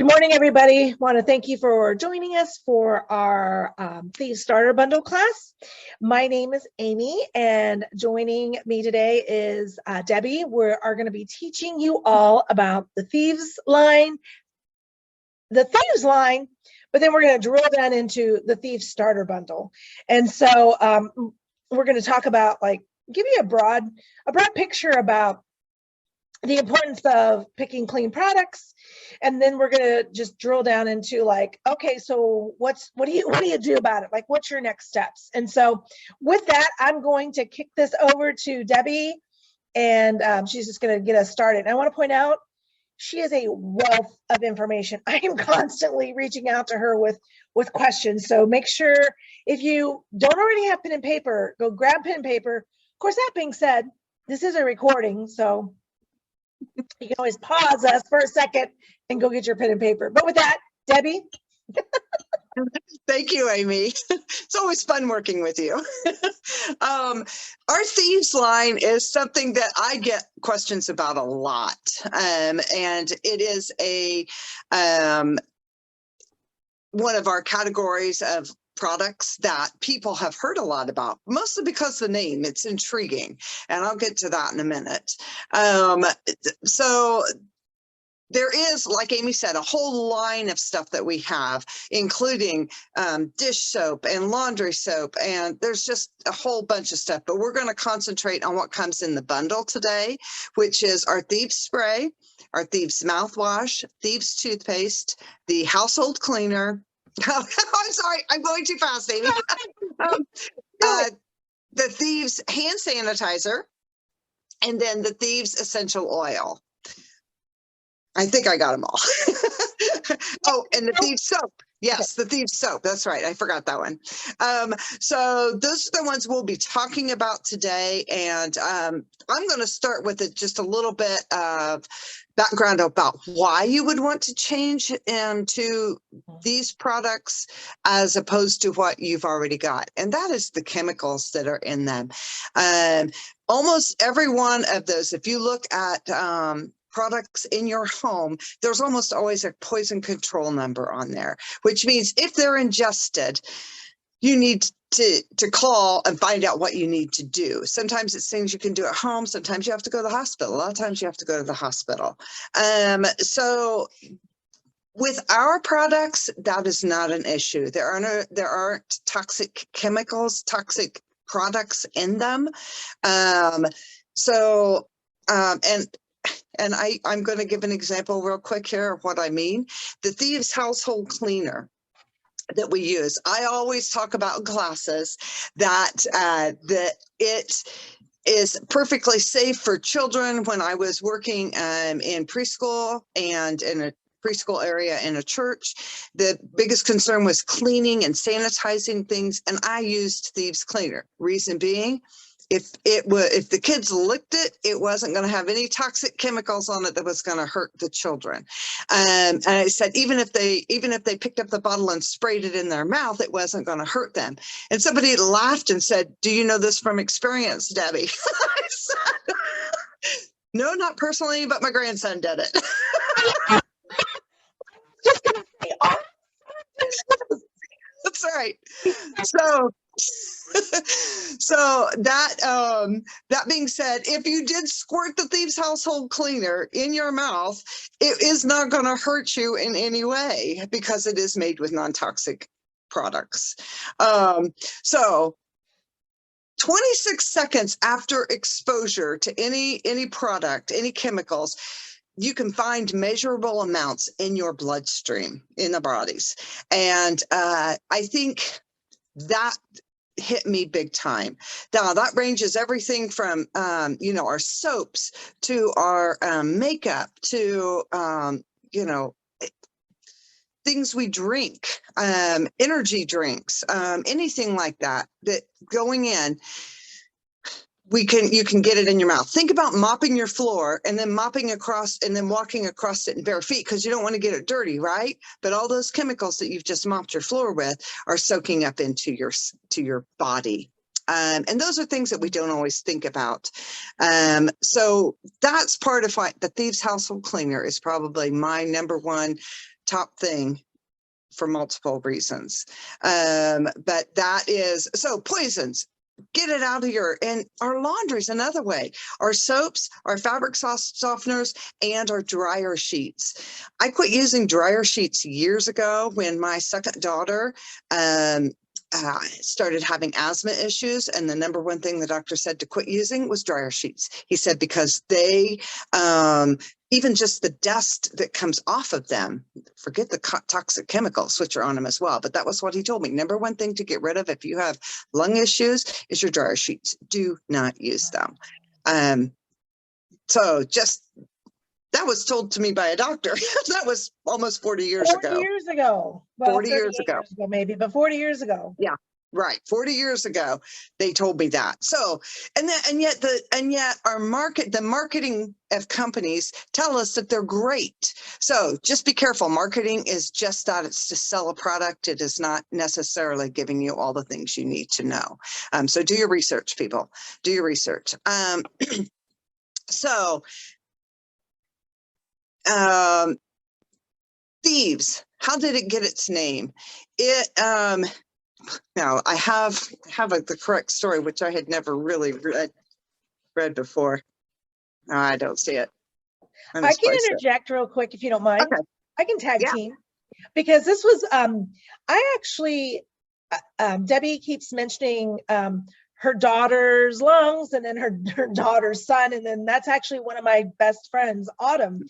Good morning, everybody. Want to thank you for joining us for our Thieves Starter Bundle class. My name is Amy, and joining me today is Debbie. We are going to be teaching you all about the Thieves line, but then we're going to drill down into the Thieves Starter Bundle. And so we're going to talk about, give you a broad picture about the importance of picking clean products, and then we're gonna just drill down into okay, so what do you do about it? What's your next steps? And so with that, I'm going to kick this over to Debbie, and she's just gonna get us started. And I want to point out she is a wealth of information. I am constantly reaching out to her with questions. So make sure, if you don't already have pen and paper, go grab pen and paper. Of course, that being said, this is a recording, so you can always pause us for a second and go get your pen and paper. But with that, Debbie. Thank you, Amy. It's always fun working with you. Our Thieves line is something that I get questions about a lot. And it is one of our categories of products that people have heard a lot about, mostly because the name, it's intriguing. And I'll get to that in a minute. So there is, like Amy said, a whole line of stuff that we have, including dish soap and laundry soap. And there's just a whole bunch of stuff, but we're going to concentrate on what comes in the bundle today, which is our Thieves spray, our Thieves mouthwash, Thieves toothpaste, the household cleaner. I'm sorry, I'm going too fast, Amy. The Thieves hand sanitizer, and then the Thieves essential oil. I think I got them all. Oh, and the Thieves soap. Yes, the Thieves soap. That's right. I forgot that one. So those are the ones we'll be talking about today. And I'm going to start with just a little bit of background about why you would want to change to these products as opposed to what you've already got. And that is the chemicals that are in them. Almost every one of those, if you look at products in your home, there's almost always a poison control number on there, which means if they're ingested, you need to call and find out what you need to do. Sometimes it's things you can do at home. Sometimes you have to go to the hospital. A lot of times you have to go to the hospital. So with our products, that is not an issue. There aren't toxic chemicals, toxic products in them. And I'm going to give an example real quick here of what I mean. The Thieves household cleaner that we use. I always talk about classes that it is perfectly safe for children. When I was working in preschool and in a preschool area in a church, the biggest concern was cleaning and sanitizing things, and I used Thieves cleaner. Reason being, if the kids licked it, it wasn't going to have any toxic chemicals on it that was going to hurt the children. And I said, even if they picked up the bottle and sprayed it in their mouth, it wasn't going to hurt them. And somebody laughed and said, "Do you know this from experience, Debbie?" I said, "No, not personally, but my grandson did it." Just gonna say, that's right. So that being said, if you did squirt the Thieves household cleaner in your mouth, it is not going to hurt you in any way because it is made with non-toxic products. So 26 seconds after exposure to any product, any chemicals, you can find measurable amounts in your bloodstream, in the bodies. And I think that hit me big time. Now that ranges everything from, our soaps to our makeup to, things we drink, energy drinks, anything like that going in. You can get it in your mouth. Think about mopping your floor and then mopping across and then walking across it in bare feet because you don't want to get it dirty, right? But all those chemicals that you've just mopped your floor with are soaking up into your body. And those are things that we don't always think about. So that's part of why the Thieves household cleaner is probably my number one top thing for multiple reasons. But that is, so poisons, get it out of and our laundry's another way. Our soaps, our fabric softeners, and our dryer sheets. I quit using dryer sheets years ago when my second daughter started having asthma issues. And the number one thing the doctor said to quit using was dryer sheets. He said, because they, even just the dust that comes off of them, forget the toxic chemicals, which are on them as well. But that was what he told me. Number one thing to get rid of if you have lung issues is your dryer sheets. Do not use them. So just, that was told to me by a doctor. That was almost 40 years ago. 40 years ago. Well, 40 years ago. Maybe, but 40 years ago. Yeah. Right. 40 years ago, they told me that. So, and yet the marketing of companies tell us that they're great. So just be careful. Marketing is just that. It's to sell a product. It is not necessarily giving you all the things you need to know. So do your research, people. Do your research. Thieves. How did it get its name? Now I have the correct story, which I had never really read before. No, I don't see it. I can interject real quick if you don't mind. Okay. I can tag team because this was I actually Debbie keeps mentioning her daughter's lungs and then her daughter's son, and then that's actually one of my best friends, Autumn.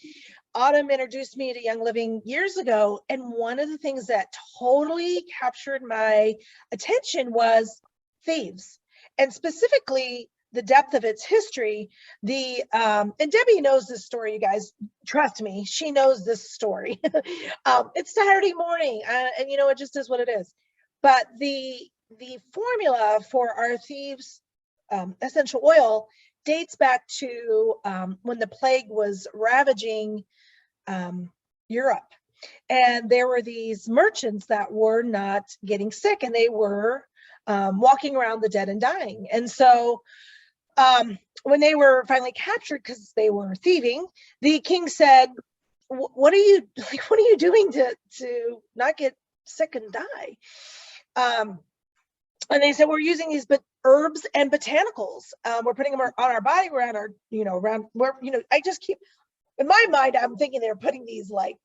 Autumn introduced me to Young Living years ago, and one of the things that totally captured my attention was Thieves, and specifically the depth of its history. And Debbie knows this story, you guys. Trust me, she knows this story. It's Saturday morning, and you know, it just is what it is. But the formula for our Thieves essential oil dates back to when the plague was ravaging Europe, and there were these merchants that were not getting sick, and they were walking around the dead and dying. And so when they were finally captured because they were thieving, the king said, what are you doing to not get sick and die? And they said, we're using these herbs and botanicals. We're putting them on our body, around our, I just keep, in my mind, I'm thinking they're putting these like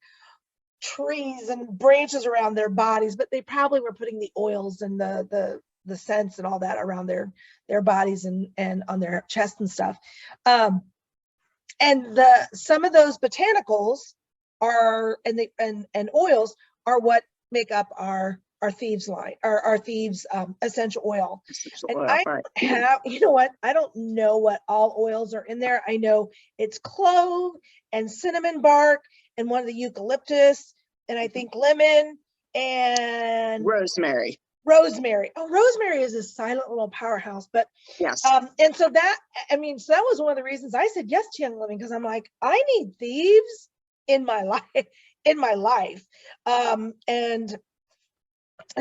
trees and branches around their bodies, but they probably were putting the oils and the scents and all that around their bodies and on their chest and stuff. And some of those botanicals are and oils are what make up our Thieves line, our Thieves essential oil. And I have, you know what? I don't know what all oils are in there. I know it's clove and cinnamon bark and one of the eucalyptus, and I think lemon and rosemary. Oh, rosemary is a silent little powerhouse, but yes. And so that was one of the reasons I said yes to Young Living, because I'm like, I need Thieves in my life. And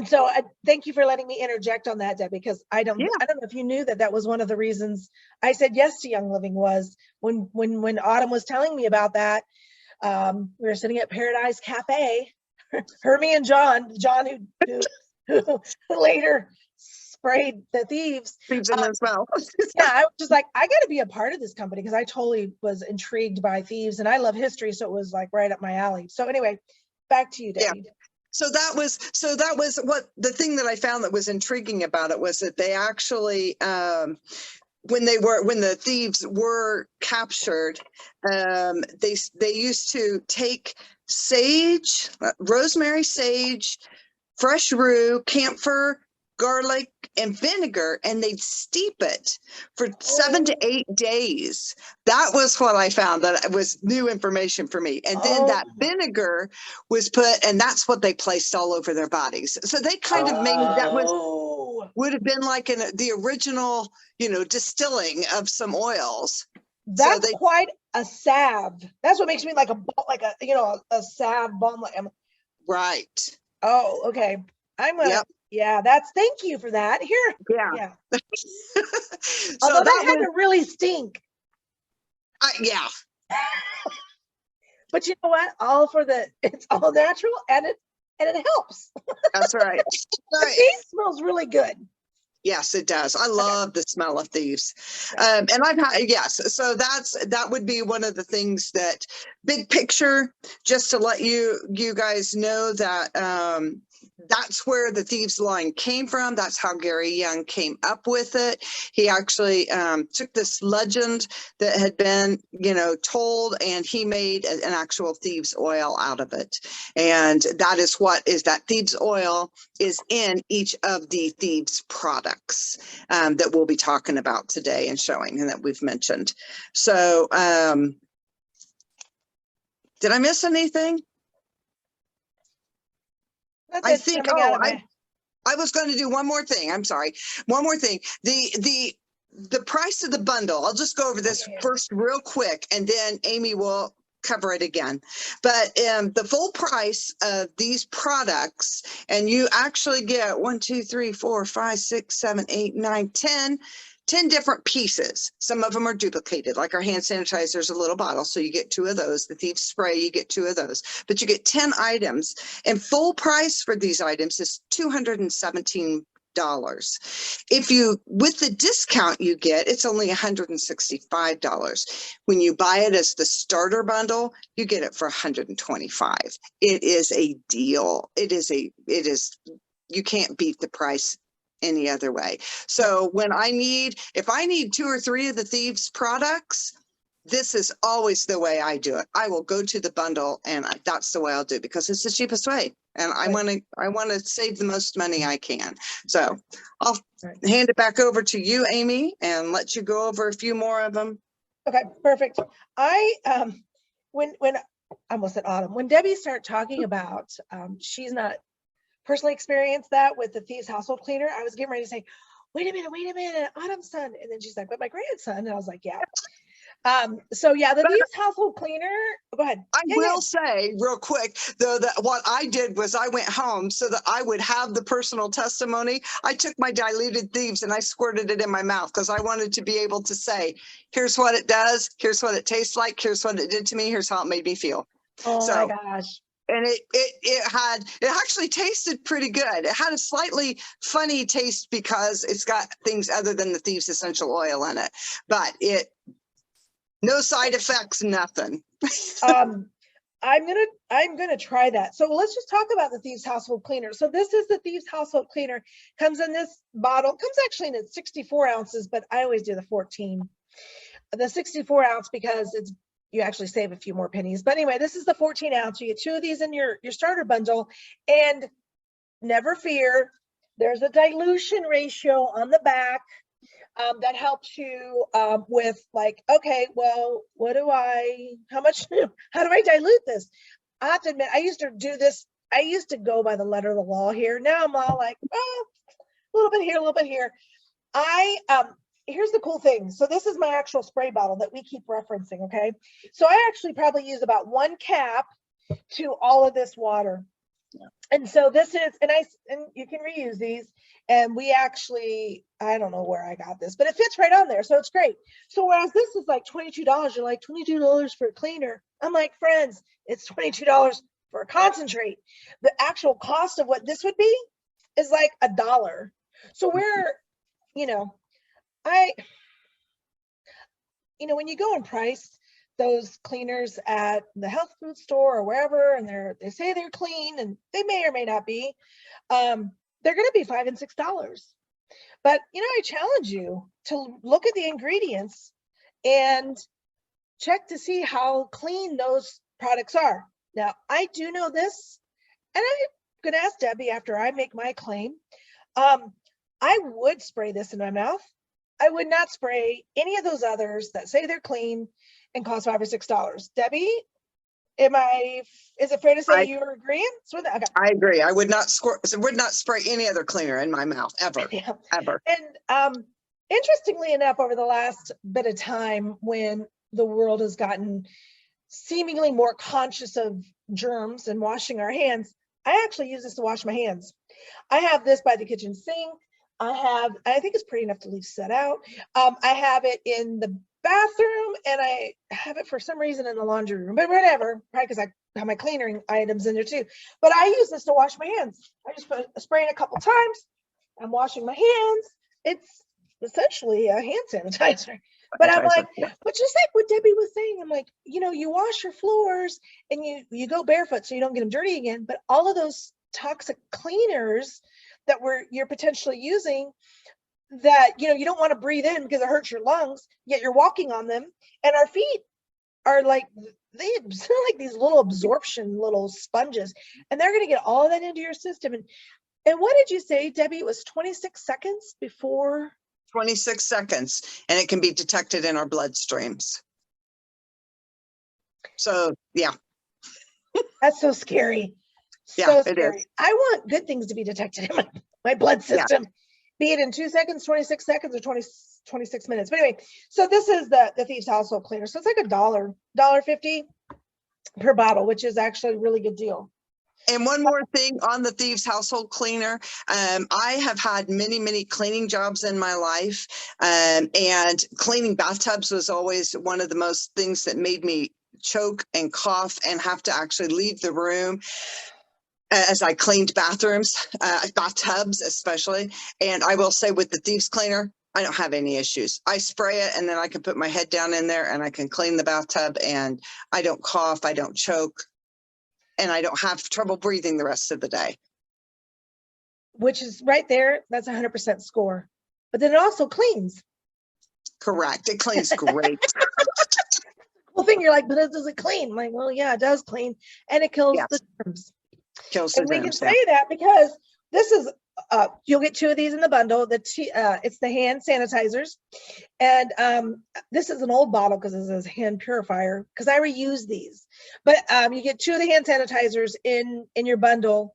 so thank you for letting me interject on that, Debbie, because I don't know if you knew that was one of the reasons I said yes to Young Living, was when Autumn was telling me about that. We were sitting at Paradise Cafe, Hermie and John who later sprayed the Thieves. As well. Yeah, I was just like, I got to be a part of this company, because I totally was intrigued by Thieves, and I love history, so it was like right up my alley. So anyway, back to you, Debbie. Yeah. So that was what the thing that I found that was intriguing about it was that they actually, when the thieves were captured, they used to take sage, rosemary, sage, fresh rue, camphor, garlic, and vinegar, and they'd steep it for 7 to 8 days. That was what I found. That was new information for me. And then that vinegar was put, and that's what they placed all over their bodies. So they kind of made, that would have been like the original, distilling of some oils. That's quite a salve. That's what makes me like a salve balm. Right. Oh, okay. I'm gonna. Yep. Yeah, thank you for that. Here. Yeah. So although that had to really stink. Yeah. But you know what? It's all natural and it helps. That's right. The thing smells really good. Yes, it does. I love the smell of thieves. Right. And I've had, yes, so that would be one of the things that big picture, just to let you guys know that that's where the Thieves line came from. That's how Gary Young came up with it. He actually took this legend that had been, told, and he made an actual thieves oil out of it. And that is that thieves oil is in each of the Thieves products that we'll be talking about today and showing, and that we've mentioned. So did I miss anything? I think, I was going to do one more thing. I'm sorry. One more thing. The price of the bundle. I'll just go over this first real quick, and then Amy will cover it again. But the full price of these products, and you actually get 1, 2, 3, 4, 5, 6, 7, 8, 9, 10 different pieces. Some of them are duplicated, like our hand sanitizer is a little bottle, so you get 2 of those. The Thieves spray, you get 2 of those, but you get 10 items, and full price for these items is $217. If you, with the discount you get, it's only $165. When you buy it as the starter bundle, you get it for $125. It is a deal. It is, you can't beat the price any other way. So if I need 2 or 3 of the Thieves products, this is always the way I do it. I will go to the bundle, and that's the way I'll do it, because it's the cheapest way. And I want to save the most money I can. So I'll hand it back over to you, Amy, and let you go over a few more of them. Okay, perfect. When I almost said Autumn, when Debbie started talking about, she's not personally experienced that with the Thieves household cleaner, I was getting ready to say, wait a minute, Autumn's son. And then she's like, but my grandson. And I was like, yeah. So yeah, the Thieves household cleaner, go ahead. I will say real quick, though, that what I did was I went home so that I would have the personal testimony. I took my diluted Thieves and I squirted it in my mouth, because I wanted to be able to say, here's what it does, here's what it tastes like, here's what it did to me, here's how it made me feel. Oh my gosh. And it actually tasted pretty good. It had a slightly funny taste because it's got things other than the Thieves essential oil in it, but no side effects, nothing. I'm gonna try that. So let's just talk about the Thieves household cleaner. So this is the Thieves household cleaner. Comes in this bottle. Comes actually in 64 ounces, but I always do the 14. The 64 ounce because you actually save a few more pennies. But anyway, this is the 14 ounce. You get 2 of these in your starter bundle, and never fear, there's a dilution ratio on the back that helps you with, like, okay, well, how do I dilute this? I have to admit, I used to do this. I used to go by the letter of the law here. Now I'm all like, oh, a little bit here, a little bit here. Here's the cool thing. So this is my actual spray bottle that we keep referencing, okay? So I actually probably use about 1 cap to all of this water. Yeah. And so this is, and you can reuse these. And we actually, I don't know where I got this, but it fits right on there. So it's great. So whereas this is like $22, you're like, $22 for a cleaner. I'm like, friends, it's $22 for a concentrate. The actual cost of what this would be is like $1. So we're, when you go and price those cleaners at the health food store or wherever, and they say they're clean, and they may or may not be, they're going to be $5 and $6. But I challenge you to look at the ingredients and check to see how clean those products are. Now, I do know this, and I'm going to ask Debbie after I make my claim. I would spray this in my mouth. I would not spray any of those others that say they're clean and cost $5 or $6. Debbie, is it fair to say you're agreeing with that? Okay. I agree. I would not spray any other cleaner in my mouth ever, ever. And interestingly enough, over the last bit of time, when the world has gotten seemingly more conscious of germs and washing our hands, I actually use this to wash my hands. I have this by the kitchen sink. I think it's pretty enough to leave set out. I have it in bathroom and I have it for some reason in the laundry room, but whatever, probably because I have my cleaning items in there too. But I use this to wash my hands. I just put a spray in a couple times. I'm washing my hands. It's essentially a hand sanitizer. But I'm like, but just like what Debbie was saying, I'm like, you wash your floors and you go barefoot so you don't get them dirty again. But all of those toxic cleaners that you're potentially using that, you don't want to breathe in because it hurts your lungs, yet you're walking on them. And our feet are like, they're like these little absorption, little sponges, and they're going to get all of that into your system. And what did you say, Debbie? It was 26 seconds before? 26 seconds, and it can be detected in our bloodstreams. So, yeah. That's so scary. Yeah, So it scary. is. I want good things to be detected in my blood system, be it in 2 seconds, 26 seconds, or 26 minutes. But anyway, so this is the Thieves Household Cleaner. So it's like $1.50 per bottle, which is actually a really good deal. And one more thing on the Thieves Household Cleaner. I have had many, many cleaning jobs in my life. And cleaning bathtubs was always one of the most things that made me choke and cough and have to actually leave the room as I cleaned bathrooms, bathtubs especially. And I will say with the Thieves Cleaner, I don't have any issues. I spray it and then I can put my head down in there and I can clean the bathtub and I don't cough, I don't choke. And I don't have trouble breathing the rest of the day. Which is right there. That's 100% score. But then it also cleans. Correct. It cleans great. Cool thing. You're like, but does it clean? I'm like, well, yeah, it does clean. And it kills the germs. Kills the and we germs, can say that because this is, you'll get 2 of these in the bundle. It's the hand sanitizers. And this is an old bottle because this is hand purifier because I reuse these. But you get 2 of the hand sanitizers in your bundle.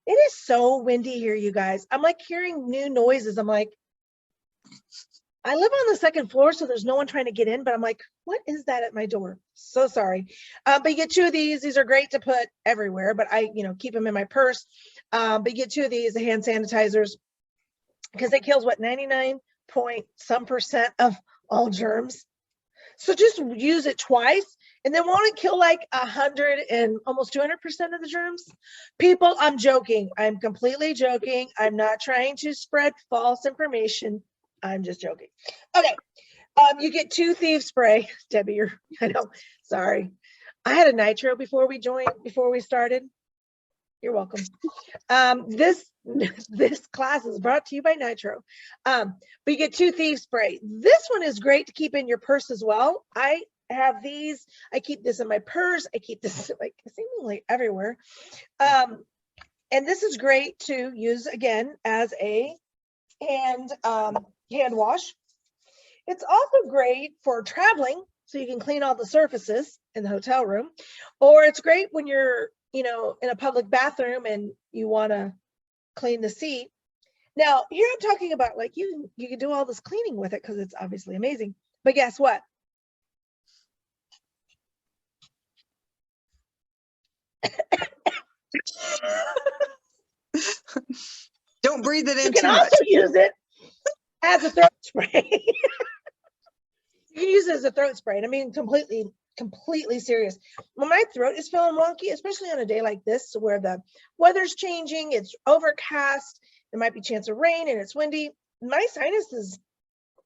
It is so windy here, you guys. I'm like hearing new noises. I'm like, I live on the 2nd floor, so there's no one trying to get in, but I'm like, what is that at my door? So sorry. But you get 2 of these. These are great to put everywhere, but I, keep them in my purse. But you get 2 of these, the hand sanitizers, because it kills what, 99% of all germs. So just use it twice, and then won't it kill like 100 and almost 200% of the germs? People, I'm joking. I'm completely joking. I'm not trying to spread false information. I'm just joking. Okay. You get 2 Thieves spray. Debbie, I know, sorry. I had a nitro before we started. You're welcome. This class is brought to you by Nitro. But you get 2 Thieves spray. This one is great to keep in your purse as well. I have these. I keep this in my purse. I keep this like seemingly everywhere. And this is great to use again as a hand wash. It's also great for traveling, so you can clean all the surfaces in the hotel room, or it's great when you're, in a public bathroom and you want to clean the seat. Now, here I'm talking about like you can do all this cleaning with it because it's obviously amazing. But guess what? Don't breathe it in. You can also use it as a throat spray. You can use it as a throat spray. And I mean, completely serious. When my throat is feeling wonky, especially on a day like this where the weather's changing, it's overcast, there might be a chance of rain and it's windy, my sinuses,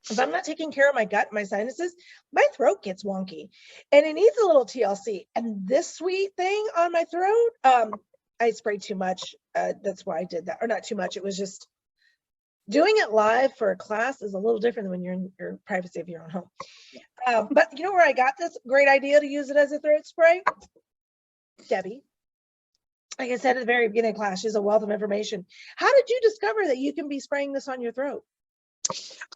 if I'm not taking care of my gut, my sinuses, my throat gets wonky and it needs a little TLC. And this sweet thing on my throat, I sprayed too much. That's why I did that. Or not too much. It was just doing it live for a class is a little different than when you're in your privacy of your own home. But you know where I got this great idea to use it as a throat spray? Debbie. Like I said at the very beginning of class, she's a wealth of information. How did you discover that you can be spraying this on your throat?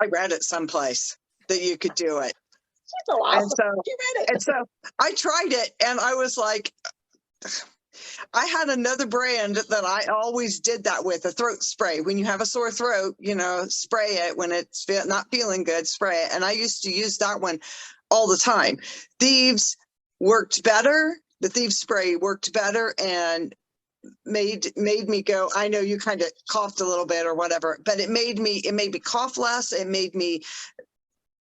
I read it someplace that you could do it. She's so awesome. She read it. And so I tried it and I was like, I had another brand that I always did that with, a throat spray. When you have a sore throat, spray it. When it's not feeling good, spray it. And I used to use that one all the time. Thieves worked better. The Thieves spray worked better and made me go, I know you kind of coughed a little bit or whatever, but it made me cough less. It made me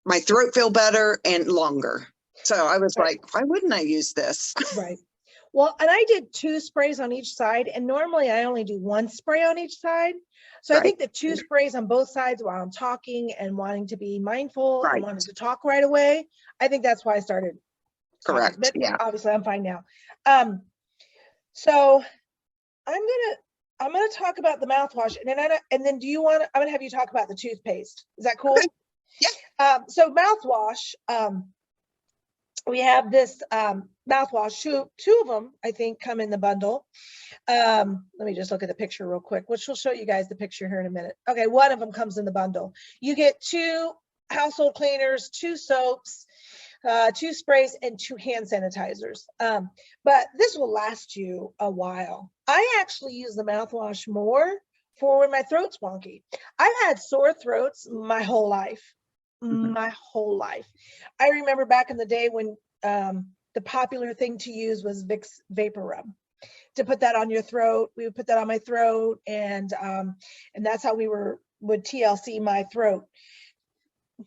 my throat feel better and longer. So I was Right. like, why wouldn't I use this? Right. Well, and I did 2 sprays on each side, and normally I only do 1 spray on each side. So I Right. think the 2 sprays on both sides while I'm talking and wanting to be mindful and Right. wanting to talk right away, I think that's why I started talking. Correct. But Yeah. obviously I'm fine now. So I'm gonna talk about the mouthwash, and then do you want I'm gonna have you talk about the toothpaste. Is that cool? Okay. Yeah. So mouthwash, we have this mouthwash. Two of them, I think, come in the bundle. Let me just look at the picture real quick, which will show you guys the picture here in a minute. Okay, one of them comes in the bundle. You get 2 household cleaners, 2 soaps, 2 sprays, and 2 hand sanitizers. But this will last you a while. I actually use the mouthwash more for when my throat's wonky. I've had sore throats my whole life. My whole life. I remember back in the day when the popular thing to use was Vicks Vapor Rub. To put that on your throat, we would put that on my throat, and that's how we would TLC my throat.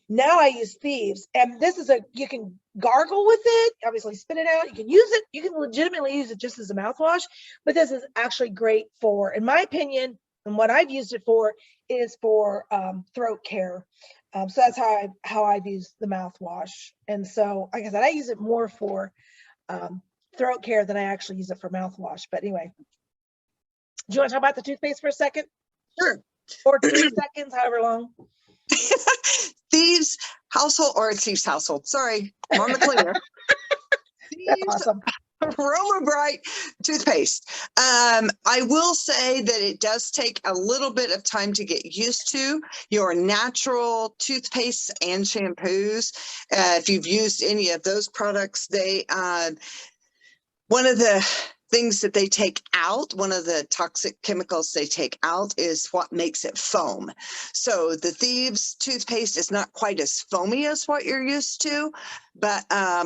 Now I use Thieves, and this is you can gargle with it, obviously spit it out. You can use it, you can legitimately use it just as a mouthwash, but this is actually great for, in my opinion, and what I've used it for is for throat care. So that's how I've used the mouthwash. And so, like I said, I use it more for throat care than I actually use it for mouthwash. But anyway, do you want to talk about the toothpaste for a second? Sure. Or 3 seconds, however long. Thieves household, or Thieves household. Sorry, I'm on the cleaner. That's awesome. Aroma Bright toothpaste. I will say that it does take a little bit of time to get used to your natural toothpastes and shampoos. If you've used any of those products, they one of the things that they take out, one of the toxic chemicals they take out is what makes it foam. So the Thieves toothpaste is not quite as foamy as what you're used to, but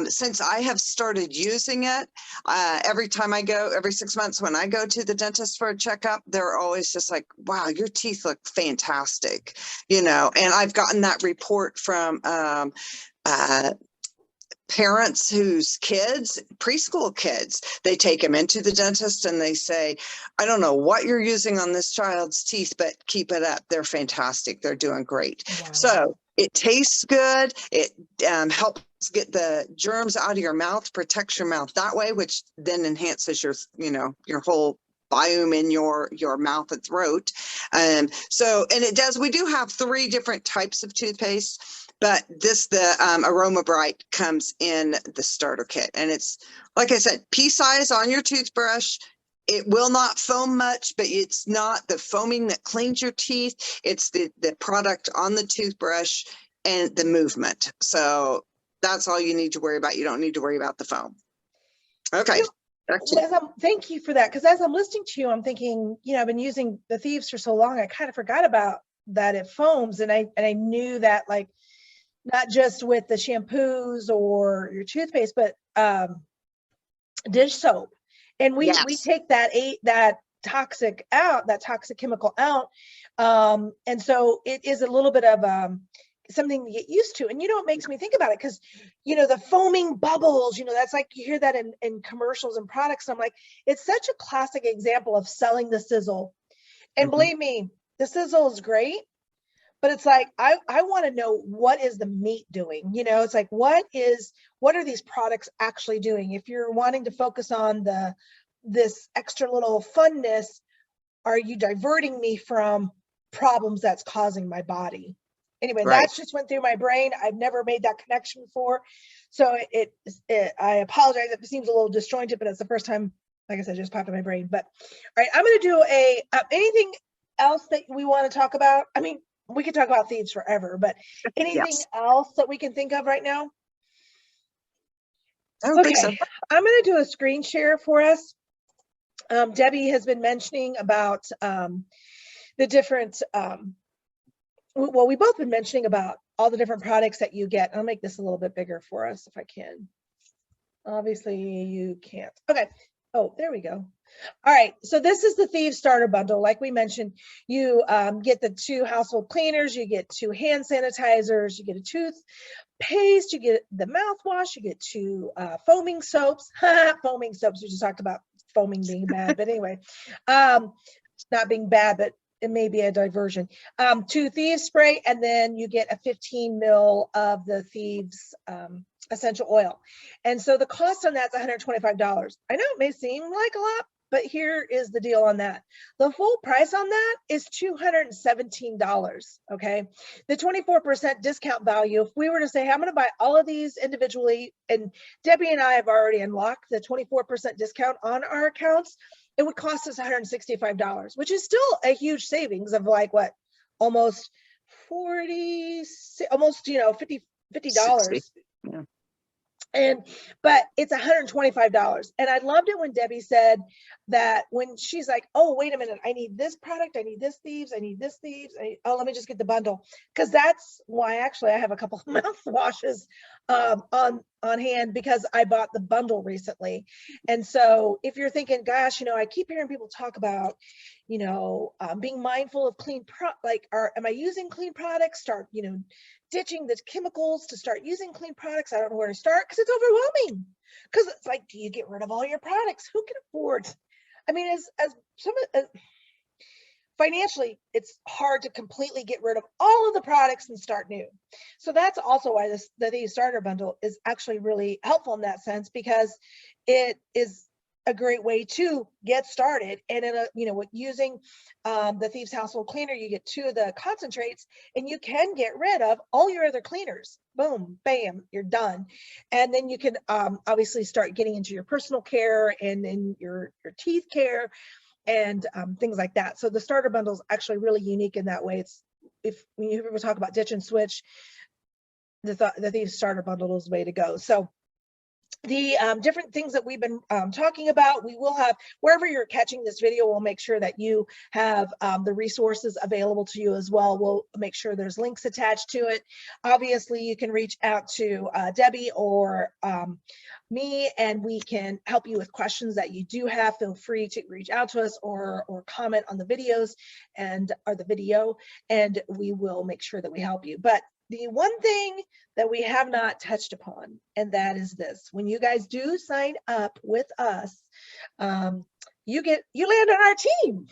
since I have started using it, every time I go, every 6 months when I go to the dentist for a checkup, they're always just like, wow, your teeth look fantastic, you know. And I've gotten that report from parents whose kids, preschool kids, they take them into the dentist and they say, I don't know what you're using on this child's teeth, but keep it up. They're fantastic. They're doing great. Wow. So it tastes good. It helps get the germs out of your mouth, protects your mouth that way, which then enhances your, you know, your whole biome in your mouth and throat. And it does, we do have 3 different types of toothpaste. But the Aroma Bright comes in the starter kit. And it's, like I said, pea size on your toothbrush. It will not foam much, but it's not the foaming that cleans your teeth. It's the product on the toothbrush and the movement. So that's all you need to worry about. You don't need to worry about the foam. Okay. Thank you for that. Because as I'm listening to you, I'm thinking, you know, I've been using the Thieves for so long, I kind of forgot about that it foams. And I knew that, like, not just with the shampoos or your toothpaste, but dish soap. And we take that toxic chemical out. And so it is a little bit of something to get used to. And you know, it makes me think about it because, you know, the foaming bubbles, you know, that's like, you hear that in commercials and products. And I'm like, it's such a classic example of selling the sizzle. And believe me, the sizzle is great. But it's like, I want to know, what is the meat doing? You know, it's like, what are these products actually doing? If you're wanting to focus on this extra little funness, are you diverting me from problems that's causing my body? Anyway, that just went through my brain. I've never made that connection before. So I apologize if it seems a little disjointed, but it's the first time, like I said, just popped in my brain. But all right, I'm going to do anything else that we want to talk about? I mean, we could talk about Thieves forever, but anything else that we can think of right now? I don't think so. I'm going to do a screen share for us. Debbie has been mentioning about the different, well, we've both been mentioning about all the different products that you get. I'll make this a little bit bigger for us if I can. Obviously you can't. Okay. Oh, there we go. All right, so this is the Thieves Starter Bundle. Like we mentioned, you get the 2 household cleaners, you get 2 hand sanitizers, you get a toothpaste, you get the mouthwash, you get 2 foaming soaps. Foaming soaps, we just talked about foaming being bad, but anyway, not being bad, but it may be a diversion. 2 Thieves spray, and then you get a 15 ml of the Thieves essential oil. And so the cost on that's $125. I know it may seem like a lot, but here is the deal on that. The full price on that is $217, okay? The 24% discount value, if we were to say, hey, I'm gonna buy all of these individually, and Debbie and I have already unlocked the 24% discount on our accounts, it would cost us $165, which is still a huge savings of like what, almost 40, almost, you know, $50. 60. Yeah. But it's $125. And I loved it when Debbie said that, when she's like, oh, wait a minute, I need this product, I need this Thieves, I need this Thieves. Oh, let me just get the bundle. Because that's why actually I have a couple of mouthwashes on hand, because I bought the bundle recently. And so if you're thinking, gosh, you know, I keep hearing people talk about, you know, being mindful of clean, am I using clean products? Start, you know, ditching the chemicals to start using clean products. I don't know where to start, because it's overwhelming. Because it's like, do you get rid of all your products? Who can afford? I mean, financially, it's hard to completely get rid of all of the products and start new. So that's also why the Thieves Starter Bundle is actually really helpful in that sense, because it is a great way to get started. And in you know, with using the Thieves Household Cleaner, you get 2 of the concentrates, and you can get rid of all your other cleaners. Boom, bam, you're done. And then you can obviously start getting into your personal care and in your teeth care and things like that. So the starter bundle is actually really unique in that way. It's, when you hear people talk about ditch and switch, the Thieves Starter Bundle is the way to go. So the different things that we've been talking about, we will have, wherever you're catching this video, we'll make sure that you have the resources available to you as well. We'll make sure there's links attached to it. Obviously, you can reach out to Debbie or me, and we can help you with questions that you do have. Feel free to reach out to us or comment on the videos or the video, and we will make sure that we help you. But the one thing that we have not touched upon, and that is this: when you guys do sign up with us, you land on our team.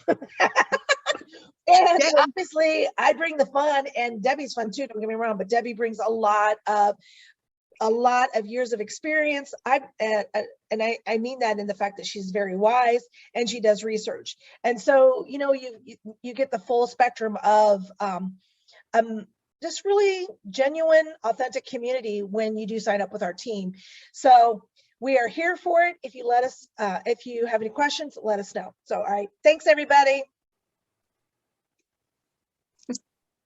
And obviously I bring the fun, and Debbie's fun too, don't get me wrong, but Debbie brings a lot of years of experience. I mean that in the fact that she's very wise and she does research. And so, you know, you get the full spectrum of just really genuine, authentic community when you do sign up with our team. So we are here for it. If you if you have any questions, let us know. So, all right, thanks everybody.